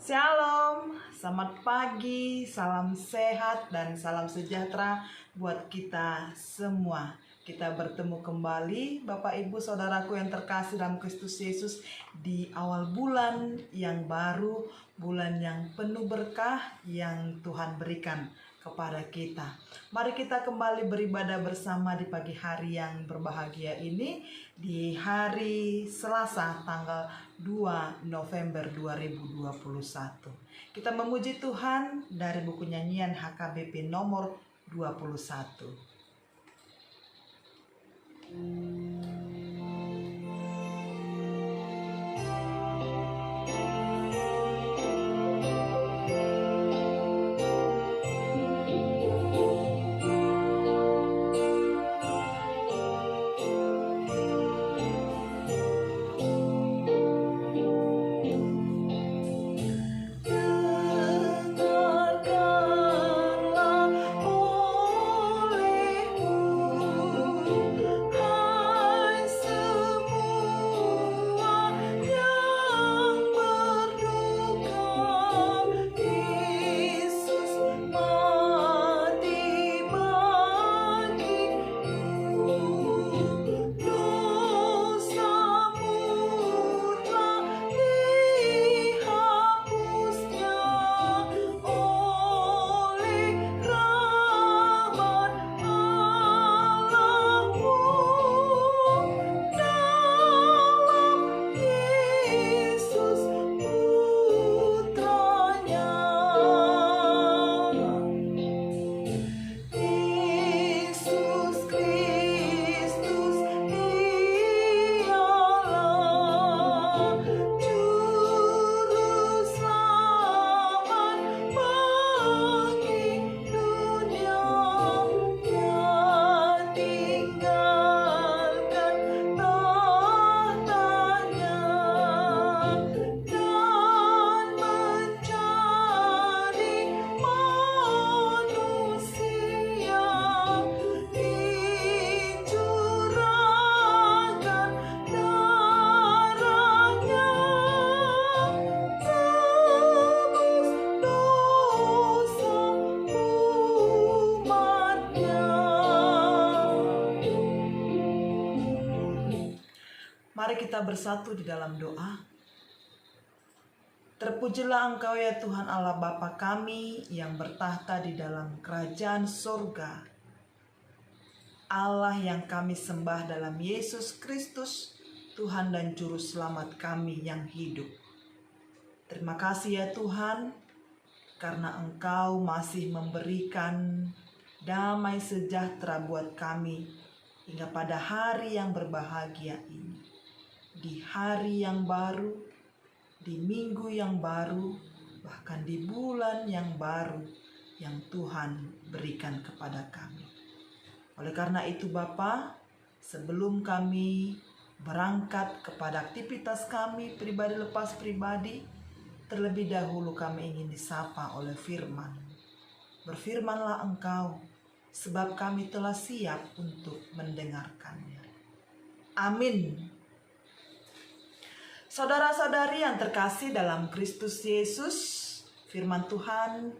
Shalom, selamat pagi, salam sehat dan salam sejahtera buat kita semua. Kita bertemu kembali Bapak Ibu Saudaraku yang terkasih dalam Kristus Yesus di awal bulan yang baru, bulan yang penuh berkah yang Tuhan berikan kepada kita. Mari kita kembali beribadah bersama di pagi hari yang berbahagia ini, di hari Selasa tanggal 2 November 2021. Kita memuji Tuhan dari buku nyanyian HKBP nomor 21. Mari kita bersatu di dalam doa. Terpujilah Engkau ya Tuhan Allah Bapa kami yang bertahta di dalam kerajaan surga. Allah yang kami sembah dalam Yesus Kristus, Tuhan dan Juru Selamat kami yang hidup. Terima kasih ya Tuhan, karena Engkau masih memberikan damai sejahtera buat kami hingga pada hari yang berbahagia ini. Di hari yang baru, di minggu yang baru, bahkan di bulan yang baru yang Tuhan berikan kepada kami. Oleh karena itu Bapa, sebelum kami berangkat kepada aktivitas kami pribadi lepas pribadi, terlebih dahulu kami ingin disapa oleh firman. Berfirmanlah Engkau, sebab kami telah siap untuk mendengarkannya. Amin. Saudara-saudari yang terkasih dalam Kristus Yesus, firman Tuhan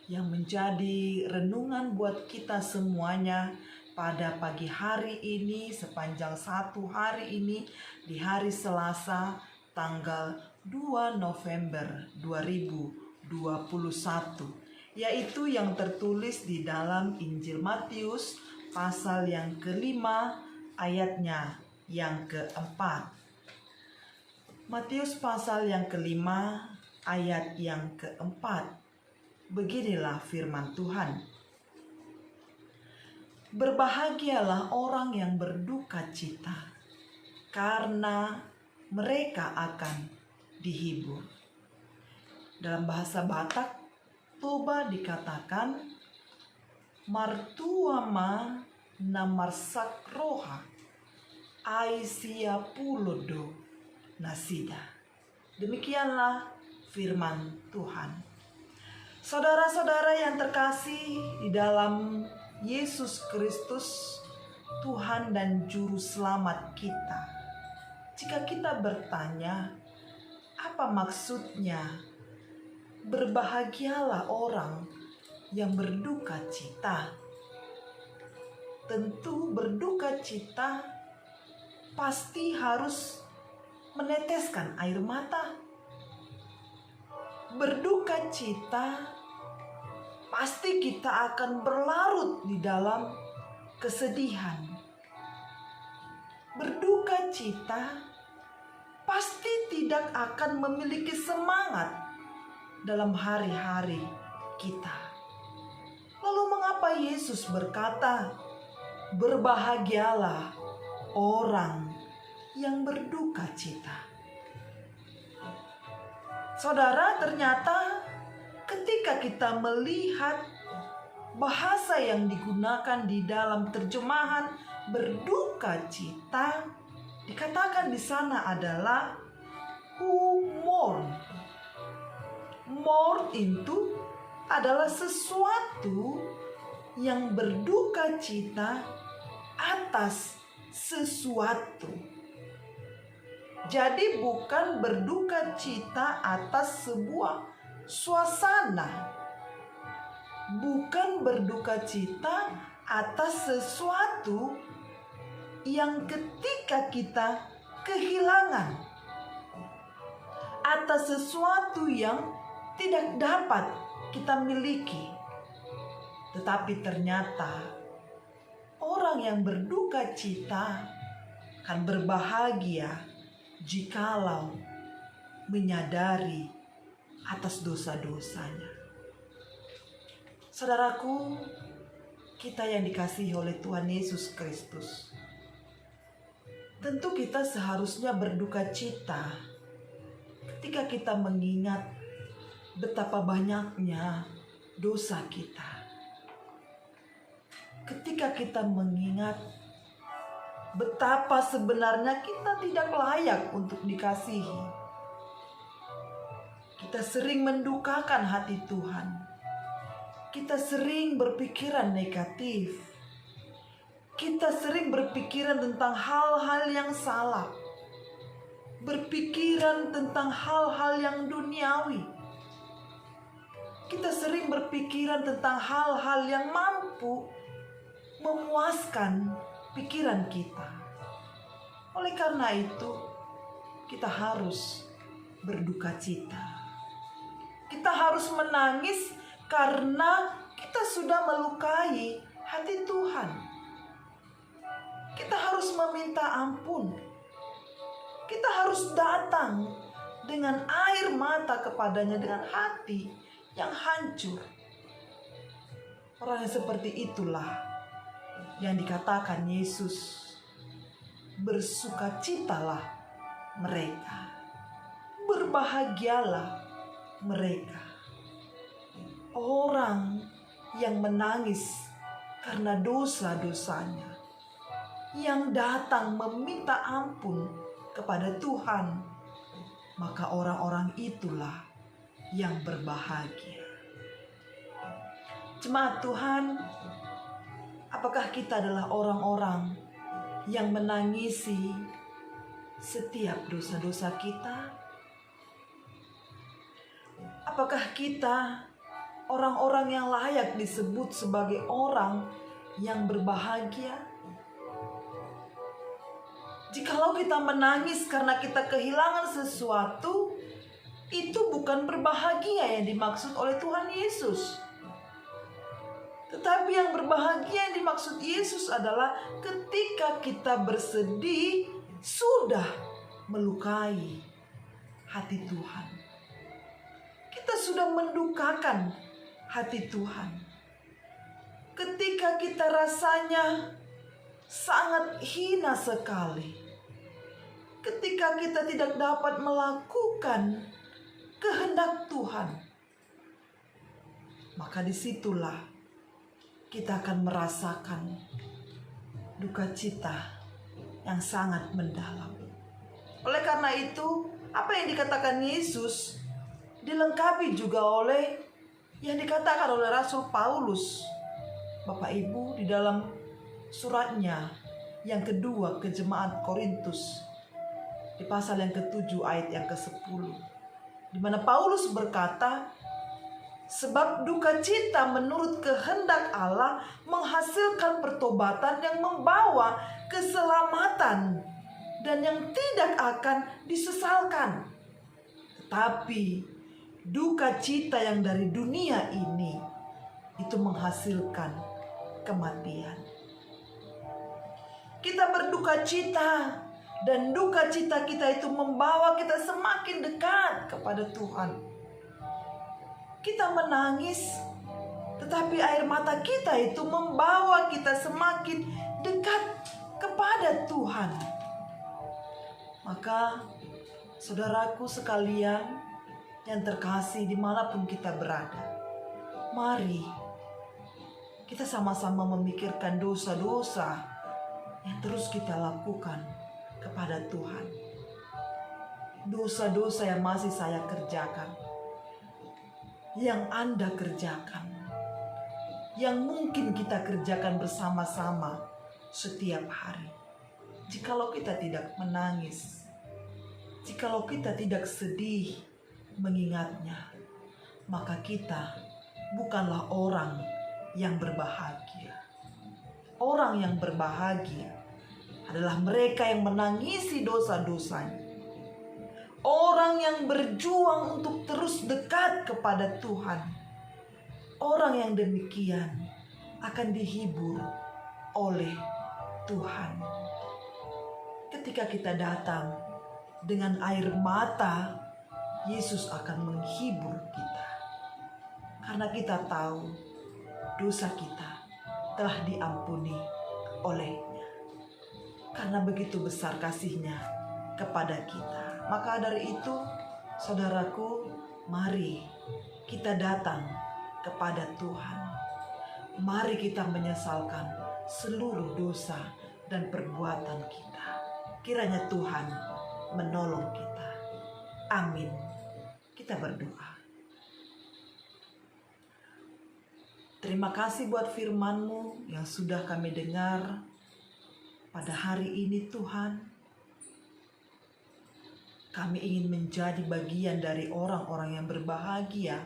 yang menjadi renungan buat kita semuanya pada pagi hari ini, sepanjang satu hari ini, di hari Selasa tanggal 2 November 2021, yaitu yang tertulis di dalam Injil Matius pasal yang kelima ayatnya yang keempat. Matius pasal yang kelima ayat yang keempat. Beginilah firman Tuhan. Berbahagialah orang yang berduka cita, karena mereka akan dihibur. Dalam bahasa Batak, Toba dikatakan martuama namarsak roha aisia pulodo nasida. Demikianlah firman Tuhan. Saudara-saudara yang terkasih di dalam Yesus Kristus, Tuhan dan Juru Selamat kita. Jika kita bertanya, apa maksudnya berbahagialah orang yang berduka cita. Tentu berduka cita pasti harus meneteskan air mata. Berduka cita pasti kita akan berlarut di dalam kesedihan. Berduka cita pasti tidak akan memiliki semangat dalam hari-hari kita. Lalu mengapa Yesus berkata, berbahagialah orang yang berduka cita? Saudara, ternyata ketika kita melihat bahasa yang digunakan di dalam terjemahan berduka cita, dikatakan di sana adalah who mourn. Mourn itu adalah sesuatu yang berduka cita atas sesuatu. Jadi bukan berduka cita atas sebuah suasana. Bukan berduka cita atas sesuatu yang ketika kita kehilangan. Atas sesuatu yang tidak dapat kita miliki. Tetapi ternyata orang yang berduka cita akan berbahagia jikalau menyadari atas dosa-dosanya. Saudaraku, kita yang dikasihi oleh Tuhan Yesus Kristus, tentu kita seharusnya berduka cita ketika kita mengingat betapa banyaknya dosa kita. Ketika kita mengingat betapa sebenarnya kita tidak layak untuk dikasihi. Kita sering mendukakan hati Tuhan. Kita sering berpikiran negatif. Kita sering berpikiran tentang hal-hal yang salah. Berpikiran tentang hal-hal yang duniawi. Kita sering berpikiran tentang hal-hal yang mampu memuaskan pikiran kita. Oleh karena itu, kita harus berduka cita. Kita harus menangis karena kita sudah melukai hati Tuhan. Kita harus meminta ampun. Kita harus datang dengan air mata kepadanya, dengan hati yang hancur. Orang yang seperti itulah yang dikatakan Yesus, bersukacitalah mereka, berbahagialah mereka. Orang yang menangis karena dosa-dosanya, yang datang meminta ampun kepada Tuhan, maka orang-orang itulah yang berbahagia. Jemaat Tuhan, apakah kita adalah orang-orang yang menangisi setiap dosa-dosa kita? Apakah kita orang-orang yang layak disebut sebagai orang yang berbahagia? Jikalau kita menangis karena kita kehilangan sesuatu, itu bukan berbahagia yang dimaksud oleh Tuhan Yesus. Tetapi yang berbahagia yang dimaksud Yesus adalah ketika kita bersedih sudah melukai hati Tuhan. Kita sudah mendukakan hati Tuhan. Ketika kita rasanya sangat hina sekali. Ketika kita tidak dapat melakukan kehendak Tuhan. Maka disitulah kita akan merasakan duka cita yang sangat mendalam. Oleh karena itu, apa yang dikatakan Yesus dilengkapi juga oleh yang dikatakan oleh Rasul Paulus. Bapak Ibu, di dalam suratnya yang kedua ke jemaat Korintus, di pasal yang ke-7 ayat yang ke-10, di mana Paulus berkata, Sebab duka cita menurut kehendak Allah menghasilkan pertobatan yang membawa keselamatan dan yang tidak akan disesalkan. Tetapi duka cita yang dari dunia ini itu menghasilkan kematian. Kita berduka cita dan duka cita kita itu membawa kita semakin dekat kepada Tuhan. Kita menangis, tetapi air mata kita itu membawa kita semakin dekat kepada Tuhan. Maka saudaraku sekalian yang terkasih dimanapun kita berada, mari kita sama-sama memikirkan dosa-dosa yang terus kita lakukan kepada Tuhan. Dosa-dosa yang masih saya kerjakan, yang Anda kerjakan, yang mungkin kita kerjakan bersama-sama setiap hari. Jikalau kita tidak menangis, jikalau kita tidak sedih mengingatnya, maka kita bukanlah orang yang berbahagia. Orang yang berbahagia adalah mereka yang menangisi dosa-dosanya. Orang yang berjuang untuk terus dekat kepada Tuhan. Orang yang demikian akan dihibur oleh Tuhan. Ketika kita datang dengan air mata, Yesus akan menghibur kita. Karena kita tahu dosa kita telah diampuni oleh-Nya. Karena begitu besar kasih-Nya kepada kita. Maka dari itu, saudaraku, mari kita datang kepada Tuhan. Mari kita menyesalkan seluruh dosa dan perbuatan kita. Kiranya Tuhan menolong kita. Amin. Kita berdoa. Terima kasih buat firman-Mu yang sudah kami dengar pada hari ini, Tuhan. Kami ingin menjadi bagian dari orang-orang yang berbahagia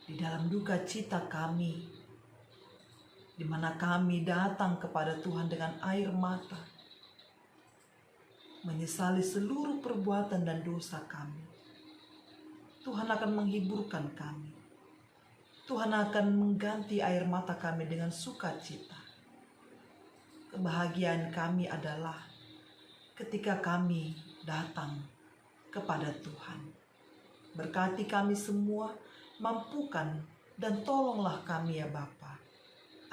di dalam duka cita kami, di mana kami datang kepada Tuhan dengan air mata, menyesali seluruh perbuatan dan dosa kami. Tuhan akan menghiburkan kami. Tuhan akan mengganti air mata kami dengan sukacita. Kebahagiaan kami adalah ketika kami datang kepada Tuhan. Berkati kami semua, mampukan dan tolonglah kami ya Bapa,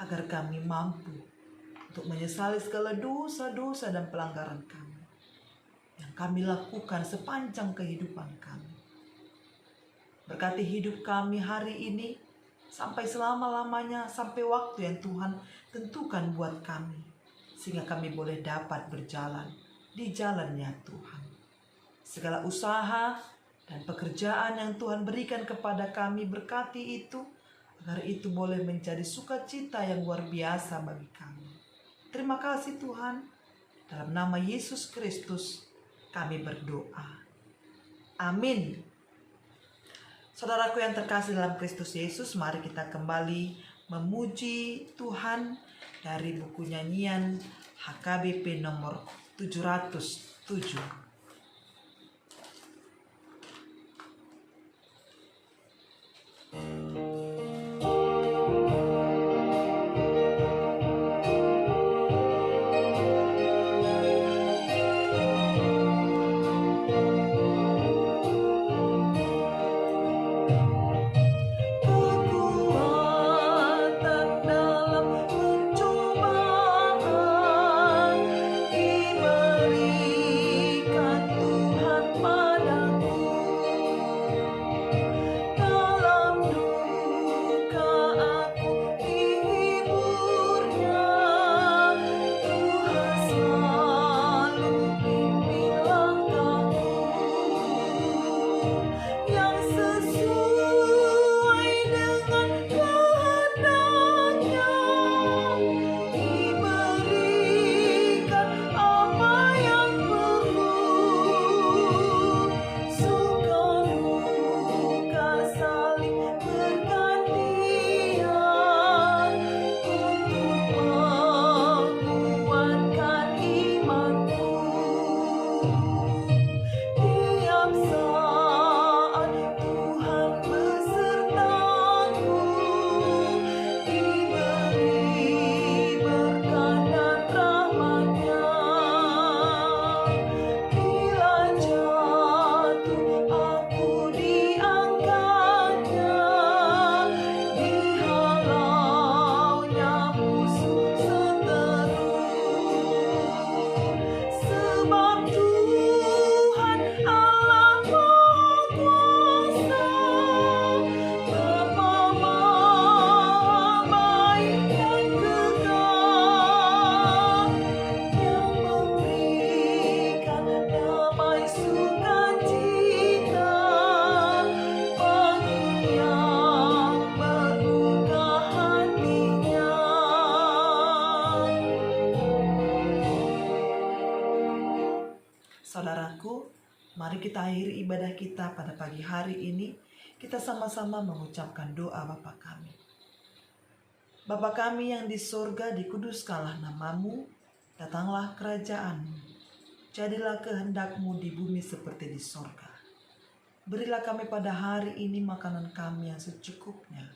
agar kami mampu untuk menyesali segala dosa-dosa dan pelanggaran kami yang kami lakukan sepanjang kehidupan kami. Berkati hidup kami hari ini sampai selama-lamanya, sampai waktu yang Tuhan tentukan buat kami, sehingga kami boleh dapat berjalan di jalannya Tuhan. Segala usaha dan pekerjaan yang Tuhan berikan kepada kami, berkati itu, agar itu boleh menjadi sukacita yang luar biasa bagi kami. Terima kasih Tuhan. Dalam nama Yesus Kristus kami berdoa. Amin. Saudaraku yang terkasih dalam Kristus Yesus, mari kita kembali memuji Tuhan dari buku nyanyian HKBP nomor 707. Suka duka mengakhiri ibadah kita pada pagi hari ini, kita sama-sama mengucapkan doa Bapa kami. Bapa kami yang di sorga, dikuduskanlah namamu, datanglah kerajaan-Mu, jadilah kehendak-Mu di bumi seperti di sorga. Berilah kami pada hari ini makanan kami yang secukupnya,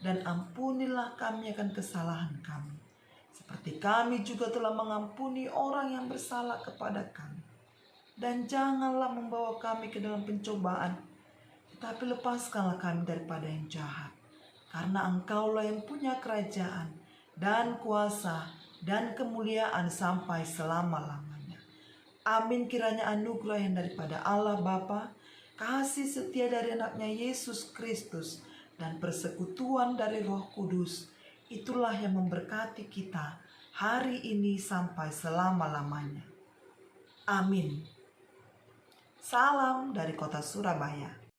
dan ampunilah kami akan kesalahan kami, seperti kami juga telah mengampuni orang yang bersalah kepada kami. Dan janganlah membawa kami ke dalam pencobaan, tetapi lepaskanlah kami daripada yang jahat. Karena Engkaulah yang punya kerajaan dan kuasa dan kemuliaan sampai selama-lamanya. Amin. Kiranya anugerah yang daripada Allah Bapa, kasih setia dari anaknya Yesus Kristus, dan persekutuan dari Roh Kudus, itulah yang memberkati kita hari ini sampai selama-lamanya. Amin. Salam dari kota Surabaya.